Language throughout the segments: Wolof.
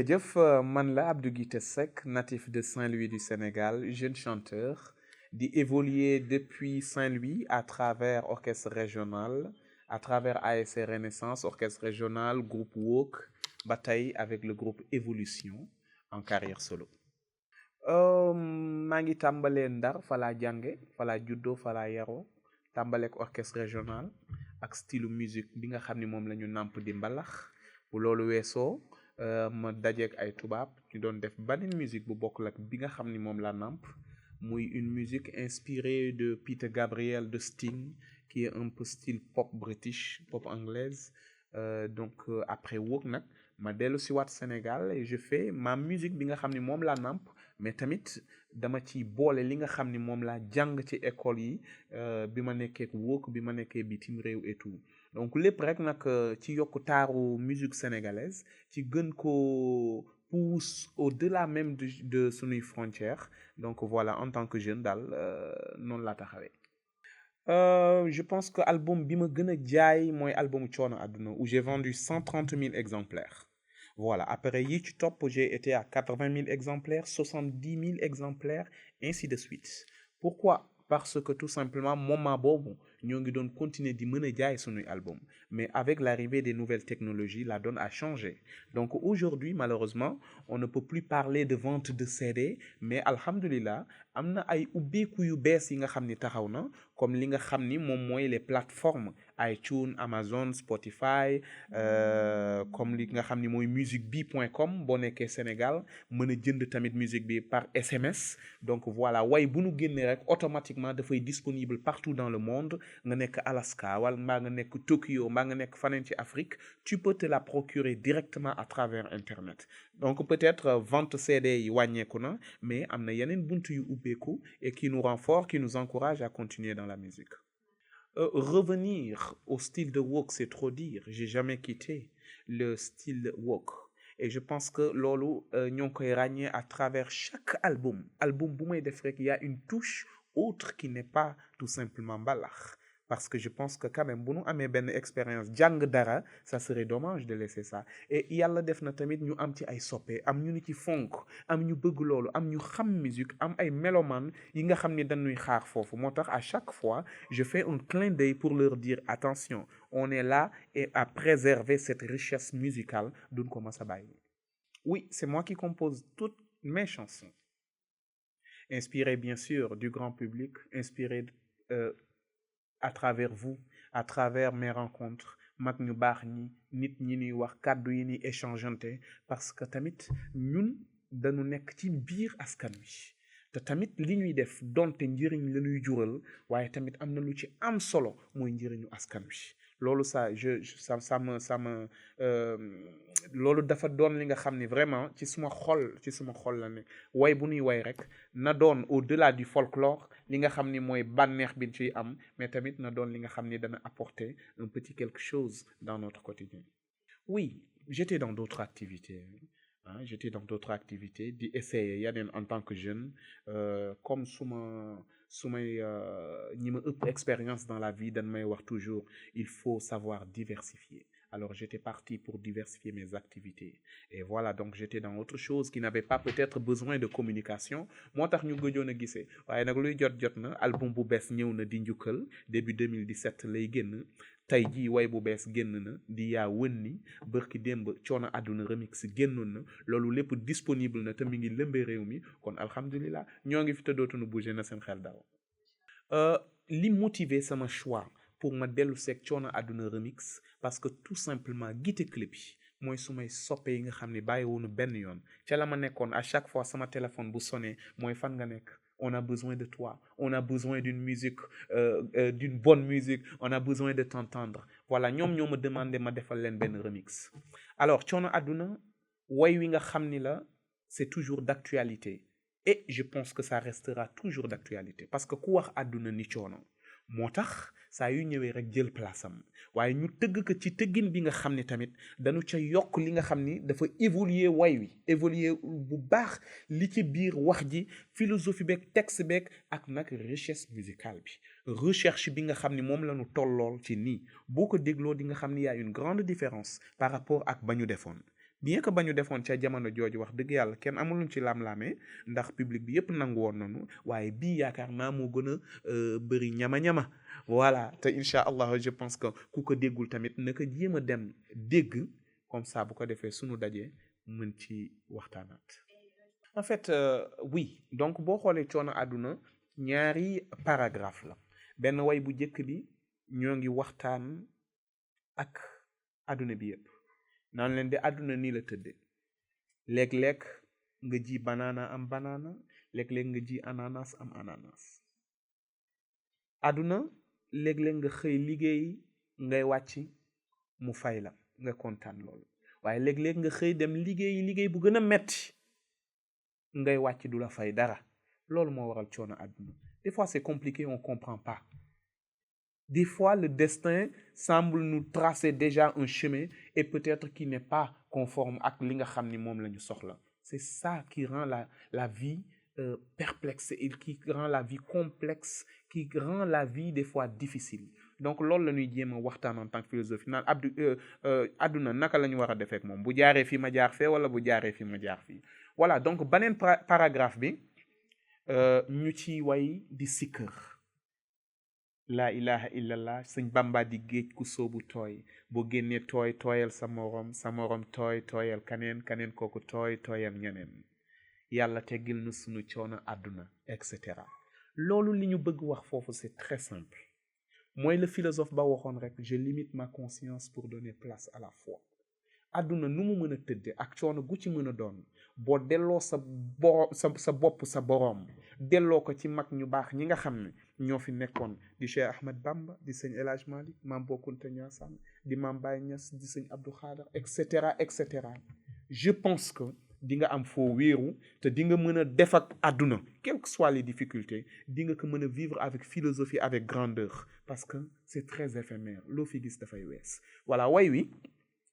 jërëjëf man la Abdou Guité Seck natif de Saint-Louis du Sénégal jeune chanteur di évoluer depuis Saint-Louis à travers orchestre régional à travers ASC Renaissance orchestre régional groupe WOK ba tey avec le groupe Évolution en carrière solo. maa ngi tàmbalee Ndar fa laa jànge fa laa juddoo fa laa yaroo tàmbaleek orchestre régional ak style musique bi nga xam ni moom la ñu nàmp di mbalax bu loolu weesoo ma dajeek ay tubaab ñu doon def beneen musique bu bokkul ak bi nga xam ni moom laa nàmp muy une musique inspirée de Peter Gabriel de Sting qui est un peu style pop british pop anglaise après woog nag ma dellu si waat Sénégal et je fais ma musique bi nga xam ni moom laa nàmp mais tamit dama ci boole li nga xam ni moom laa jàng ci école yi bi ma nekkee woog bi ma nekkee bitim réew et tout donc lépp rek nag ci yokku taaru musique sénégalaise ci gën ko pousse au-delà même de sunuy frontières donc voilà en tant que jeune daal noonu laa taxawee. Je pense que album bi ma gën a jaay mooy album Coono Àdduna où j'ai vendu 130 000 exemplaires. Voilà, après yi ci topp j'ai été à 80 000 exemplaires, 70 000 exemplaires, ainsi de suite. Pourquoi? Parce que tout simplement moment boobu ñoo ngi doon continuer di mën a jaay sunuy album mais avec l'arrivée des nouvelles technologies la donne a changé donc aujourd'hui malheureusement on ne peut plus parler de vente de CD mais alhamdulillah am na ay ubbeeku yu bees yi nga xam ni taxaw na comme li nga xam ni moom mooy les plateformes iTunes Amazon Spotify comme li nga xam ni mooy musicbi.com boo nekkee Sénégal mën a jënd tamit musique bi par SMS donc voilà way bu nu génnee rek automatiquement dafay disponible partout dans le monde nga nekk Alaska wala mbaa nga nekk Tokyo mbaa nga nekk faneen ci Afrique tu peux te la procurer directement à travers Internet donc peut-être vente CD yi wàññeeku na mais am na yeneen buntu yu ubbeeku et qui nous rend fort qui nous encourage à continuer dans la musique. Revenir au style de Wok c'est trop dire j'ai jamais quitté le style Wok et je pense que loolu ñoo ngi koy ràññee à travers chaque album bu may def rek il y a une touche autre qui n'est pas tout simplement mbalax parce que je pense que quand même bu nu amee benn expérience jàng dara ça serait dommage de laisser ça et yàlla def na tamit ñu am ci ay soppe am ñu ni ci fonk am ñu bëgg loolu am ñu xam musique am ay mélomanes yi nga xam ni dañuy xaar foofu moo tax à chaque fois je fais un clin d'œil pour leur dire attention on est là et à préserver cette richesse musicale duñ ko mas a bàyyi. Oui, c'est moi qui compose toutes mes chansons inspiré bien sûr du grand public inspiré à travers vous à travers mes rencontres mag ñu baax ñi nit ñi ñuy wax kàddu yi ñuy échangeante parce que tamit ñun dañu nekk ci biir askan wi te tamit li ñuy def donte njëriñ la ñuy jural waaye tamit am na lu ci am solo mooy njëriñu askan wi loolu ça me loolu dafa doon li nga xam ni vraiment ci suma xol la ne way bu ñuy way rek na doon au-delà du folklore li nga xam ni mooy bànneex bi ciy am mais tamit na doon li nga xam ni dana apporter un petit quelque chose dans notre quotidien. Oui, j'étais dans d'autres activités. J'étais dans d'autres activités di essayer yeneen en tant que jeune comme su may ñi ma ëpp expérience dans la vie dañ may wax toujours il faut savoir diversifier alors j'étais parti pour diversifier mes activités et voilà donc j'étais dans autre chose qui n'avait pas peut-être besoin de communication moo tax ñu gëjoon a gisee waaye nag luy jot na album bu bees ñëw na di njukkal début 2017 lay génn tey jii way bu bees génn na di yaa wën ni bërki démb Coono Àdduna remix génnoon na loolu lépp disponible na te mi ngi lëmbee réew mi kon alhamdulilah ñoo ngi fi te dootuñu bouger na seen xel daaw li motiver sama choix pour ma dellu seeg Coono Àdduna remix parce que tout simplement Guité Clip yi mooy sumay soppe yi nga xam ne bàyyiwoonu benn yoon ca la ma nekkoon à chaque fois sama téléphone bu sonné mooy fan nga nekk on a besoin de toi on a besoin d'une musique d'une bonne musique on a besoin de t'entendre voilà ñoom ñoo ma demandé ma defal leen benn remix alors Coono Àdduna way wi nga xam ni la c'est toujours d'actualité et je pense que ça restera toujours d'actualité parce que ku wax àdduna ni coono moo tax saa yu ñëwee rek jël place am waaye ñu tëgg ko ci tëggin bi nga xam ne tamit dañu ca yokk li nga xam ni dafa évoluer way wi évoluer bu baax li ci biir wax ji philosophie beeg texte beeg ak nag richesse musicale bi recherche bi nga xam ni moom la ñu tollool ci nii boo ko dégloo di nga xam ni y a une grande différence par rapport ak ba ñu defoon bien que ba ñu defoon ca jamono jooju wax dëgg yàlla kenn amuluñ ci lam-laamee ndax public bi yëpp nangu woon nañu waaye bii yaakaar naa moo gën a bëri ñama-ñama voilà te incha allah je pense que ku ko déggul tamit naka jéem a dem dégg comme ça bu ko defee sunu dajee mën ci waxtaanaat. En fait oui donc boo xoolee coono àdduna ñaari paragraphe la benn way bu njëkk bi ñoo ngi waxtaan ak àdduna bi yëpp naan leen de àdduna nii la tëdde léeg-léeg nga ji banana am banana léeg-léeg nga ji ananas am ananas àdduna léeg-léeg nga xëy liggéey ngay wàcc mu fay la nga kontaan loolu waaye léeg-léeg nga xëy dem liggéey bu gën a metti ngay wàcc du la fay dara loolu moo waral coono àdduna des fois c'est compliqué on comprend pas des fois le destin semble nous tracer déjà un chemin et peut-être qui n'est pas conforme ak li nga xam ni moom la ñu soxla c'est ça qui rend la vie perplexe et qui rend la vie complexe qui rend la vie des fois difficile donc loolu la ñuy jéem a waxtaan en tant que philosophie naan àdduna naka la ñu war a defee ak moom bu jaaree fi ma jaar fee wala bu jaaree fi ma jaar fii voilà donc beneen paragraphe bi ñu ci way di sikkër laa ilaha illallah sëñ Bamba di géej ku soobu tooy boo génnee tooy tooyal sa morom tooy tooyal kaneen kooku tooyal ñeneen yàlla teggil na sunu coono àdduna et cetera loolu li ñu bëgg wax foofu c'est très simple mooy le philosophe ba waxoon rek je limite ma conscience pour donner place à la foi àdduna nu mu mën a tëdde ak coono gu ci mën a doon boo delloo sa bopp sa boroom delloo ko ci mag ñu baax ñi nga xam ne ñoo fi nekkoon di Cheikh Ahmed Bamba di sëñ El Hadj Malick maam Bou Kounta Ndiassane di maam Baye Niass di sëñ Abdou Khadre et cetera je pense que di nga am foo wéeru te di nga mën a def ak àdduna quelles que soient les difficultés di nga ko mën a vivre avec philosophie avec grandeur parce que c'est très éphémère loo fi gis dafay wees voilà way wi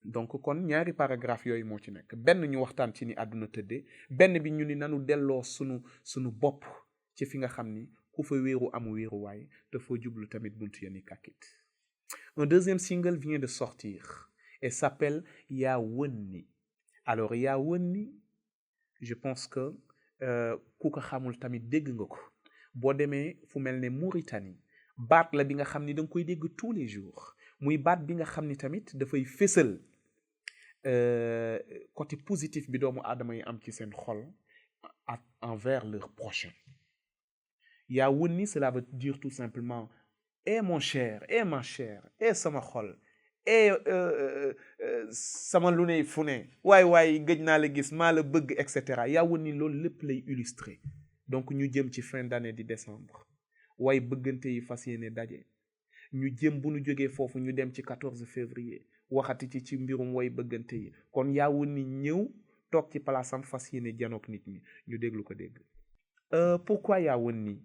donc kon ñaari paragraphe yooyu moo ci nekk benn ñu waxtaan ci ni àdduna tëddee benn bi ñu ni nanu delloo sunu bopp ci fi nga xam ni ku fa wéeru amu wéeruwaay te foo jublu tamit buntu ya ni kàkkit. Un deuxième single vient de sortir et s'appelle Yaa Wënni. Alors Yaa Wënni je pense que ku ko xamul tamit dégg nga ko boo demee fu mel ne Mauritanie baat la bi nga xam ni da nga koy dégg tous les jours muy baat bi nga xam ni tamit dafay fésal côté positif bi doomu aadama yi am ci seen xol envers leur prochain. Yaa Wënni cela veut dire tout simplement mon cher ma chère sama xol sama lu ne fu ne waay gëj naa la gis maa la bëgg et cetera Yaa Wënni loolu lépp lay illustrer donc ñu jëm ci fin d'année di décembre waaye bëggante yi fas yéene daje ñu jëm bu ñu jógee foofu ñu dem ci 14 février waxati ci mbirum way bëggante yi kon Yaa Wënni ñëw toog ci palaasam fas yéene janook nit ñi ñu déglu ko dégg. Pourquoi Yaa Wënni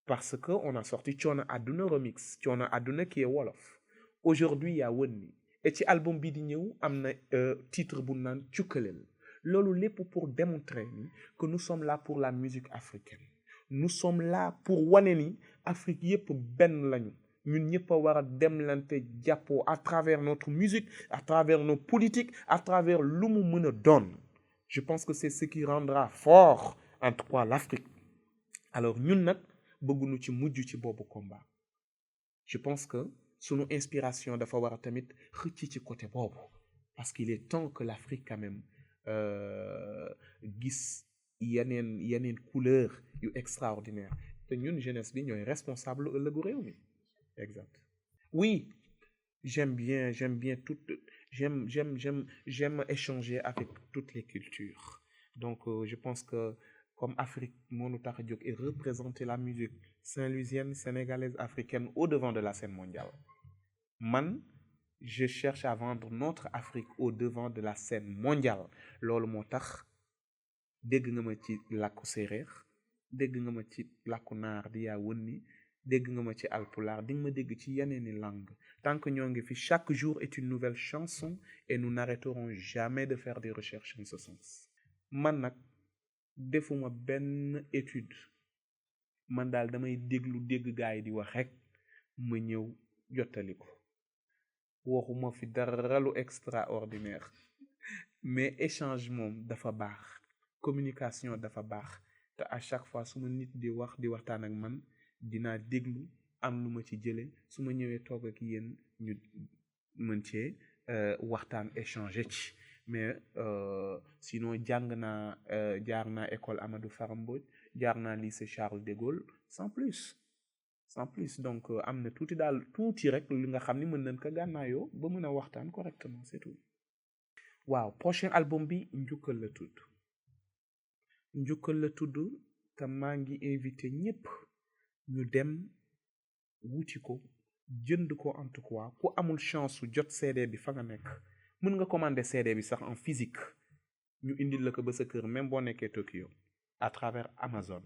parce que on a sorti Coono Àdduna remix Coono Àdduna qui est wolof aujourd'hui Yaa Wënni et ci album bi di ñëw am na titre bu naan Cukkaleel loolu lépp pour démontrer ni que nous sommes là pour la musique africaine nous sommes là pour wane ni Afrique yépp benn lañu ñun ñëpp a war a demlante jàppoo à travers notre musique à travers nos politiques à travers lu mu mën a doon je pense que c'est ce qui rendra fort en tout cas l'Afrique alors ñun nag bëgguñu ci mujj ci boobu combat je pense que sunu inspiration dafa war a tamit xëcc ci côté boobu parce qu'il est temps que l'Afrique quand même gis yeneen couleur yu extraordinaire te ñun jeunesse bi ñooy responsable ëllëgu réew mi exact oui j'aime bien j'aime échanger avec toutes les cultures donc je pense que comme Afrique moo nu tax a jóg et représenter la musique saint-louisienne sénégalaise africaine au devant de la scène mondiale man je cherche à vendre notre Afrique au devant de la scène mondiale loolu moo tax dégg nga ma ci làkku séeréer dégg nga ma ci làkku naar di Yaa Wënni dégg nga ma ci alpulaar di nga ma dégg ci yeneeni langue tant que ñoo ngi fi chaque jour est une nouvelle chanson et nous n'arrêterons jamais de faire des recherches en ce sens man nag defuma benn étude man daal damay dégg gaay di wax rek ma ñëw jottali ko waxuma fi dara lu extraordinaire mais échange moom dafa baax communication dafa baax te à chaque fois su ma nit di wax di waxtaan ak man dinaa déglu am lu ma ci jële su ma ñëwee toog ak yéen ñu mën cee waxtaan échanger ci mais sinon jàng naa jaar naa école Amadou Fara Mbodj jaar naa lycée Charles de Gaulle sans plus donc am na tuuti daal tuuti rek li nga xam ni mën nañ ko gànnaayoo ba mën a waxtaan correctement c'est tout waaw prochain album bi njukkal la tudd te maa ngi invité ñépp ñu dem wuti ko jënd ko en tout cas ku amul chance su jot CD bi fa nga nekk mën nga commander CD bi sax en physique ñu indil la ko ba sa kër même boo nekkee Tokyo à travers Amazon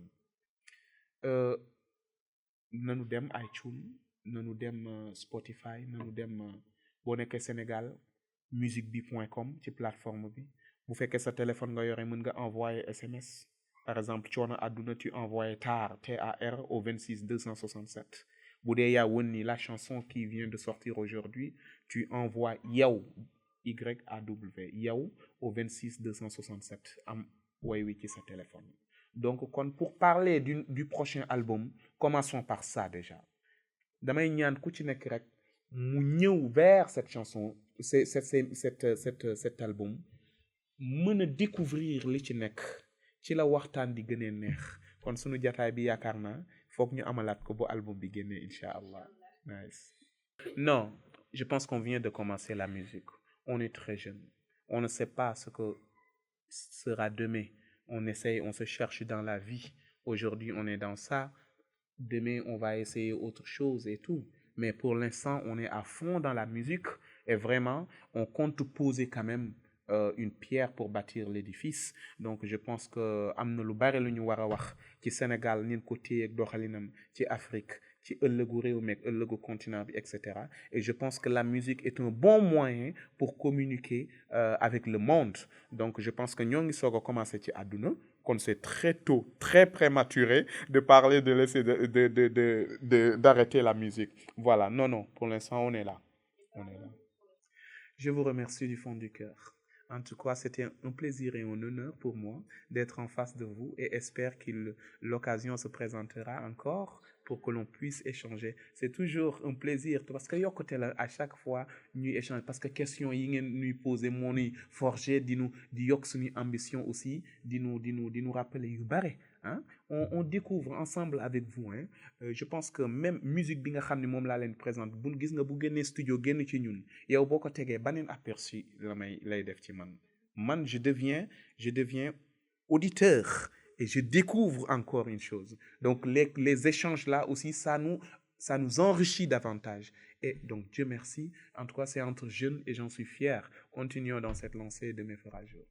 nanu dem iTunes nanu dem Spotify nanu dem boo nekkee Sénégal musicbi.com ci plateforme bi bu fekkee sa téléphone nga yore mën nga envoyer SMS par exemple Coono Àdduna tu envoies TAR TAR au 26 267 bu dee yaa wën ni la chanson qui vient de sortir aujourd'hui tu envoies yow YAW yow au 26 267 am woy wi ci sa téléphone donc kon pour parler du prochain album commençons par ça déjà damay ñaan ku ci nekk rek mu ñëw vers cette chanson cet album mën a découvrir li ci nekk ci la waxtaan di gënee neex kon sunu jataay bi yaakaar naa foog ñu amalaat ko ba album bi génnee incha allah nice non je pense qu'on vient de commencer la musique on est très jeune on ne sait pas ce que sera demain on essaye on se cherche dans la vie aujourd'hui on est dans ça demain on va essayer autre chose et tout mais pour l'instant on est à fond dans la musique et vraiment on compte poser quand même une pierre pour bâtir l'édifice donc je pense que am na lu bari lu ñu war a wax ci Sénégal nin ko téye ak doxalinam ci Afrique ci ëllëgu réew mi ak ëllëgu continent bi etc et je pense que la musique est un bon moyen pour communiquer avec le monde donc je pense que ñoo ngi soog a commencer ci àdduna kon c'est très tôt très prématuré de parler de laisser d'arrêter la musique voilà non pour l'instant on est là je vous remercie du fond du cœur. En tout cas, c'était un plaisir et un honneur pour moi d'être en face de vous et espère que l'occasion se présentera encore pour que l'on puisse échanger. C'est toujours un plaisir parce que yokkute la à chaque fois ñuy échanger parce que question yi ngeen ñuy poser moo ñuy forger di yokk suñu ambition aussi di nu rappeler yu bare ah on découvre ensemble avec vous hein je pense que même musique bi nga xam ne moom laa leen présente bu gis nga bu génnee studio génn ci ñun yow boo ko tegee baneen aperçu lay def ci man je deviens auditeur et je découvre encore une chose donc les échanges là aussi ça nous enrichit davantage et donc Dieu merci en tout cas c'est entre jeunes et j'en suis fier continuons dans cette lancée de mes fera jour